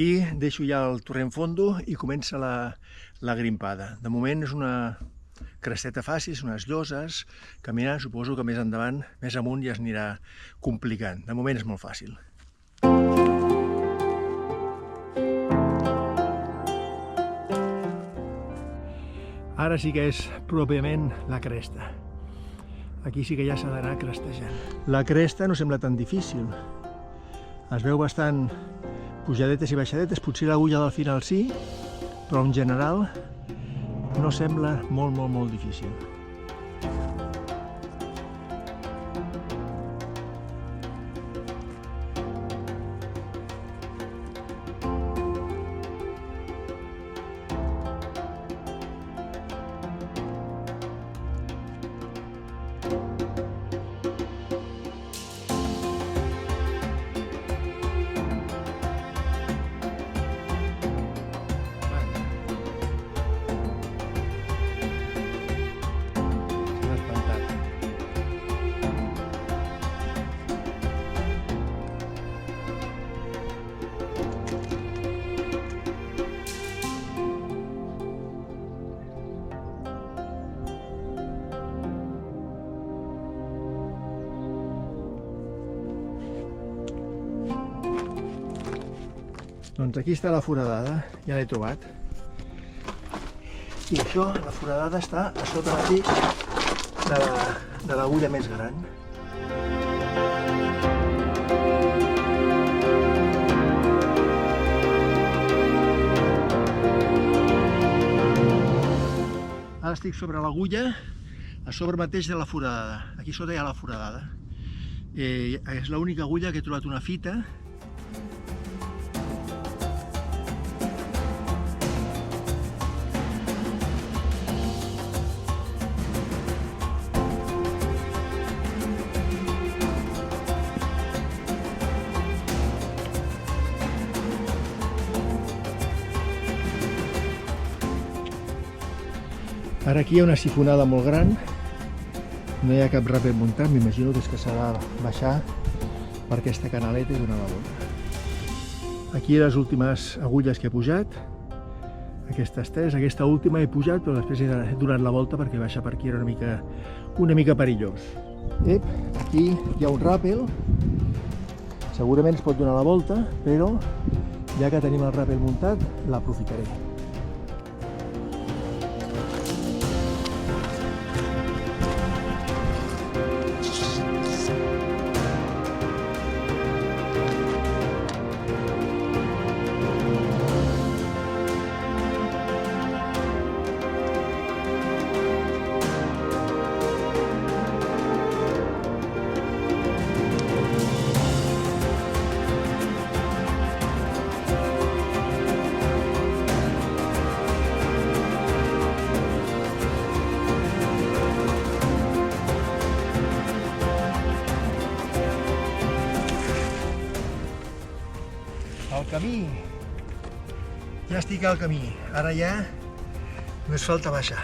Aquí deixo ja el torrent fondo i comença la grimpada. De moment és una cresteta fàcil, són unes lloses, caminant, suposo que més endavant, més amunt ja es anirà complicant. De moment és molt fàcil. Ara sí que és pròpiament la cresta. Aquí sí que ja s'ha d'anar crestejant. La cresta no sembla tan difícil. Es veu bastant pujadetes i baixadetes, potser l'agulla del final sí, però en general no sembla molt difícil. Doncs aquí està la foradada, ja l'he trobat. I això, la foradada està a sota mateix de l'agulla més gran. Ara estic sobre l'agulla, a sobre mateix de la foradada. Aquí sota hi ha la foradada. És l'única agulla que he trobat una fita. Ara aquí hi ha una sifonada molt gran, no hi ha cap ràpel muntat, m'imagino que és que s'ha de baixar per aquesta canaleta i donar la volta. Aquí les últimes agulles que he pujat, aquestes tres, aquesta última he pujat, però després he donat la volta perquè baixar per aquí era una mica perillós. Aquí hi ha un ràpel, segurament es pot donar la volta, però ja que tenim el ràpel muntat, l'aprofitaré. Al camí, ja estic al camí, ara ja només falta baixar.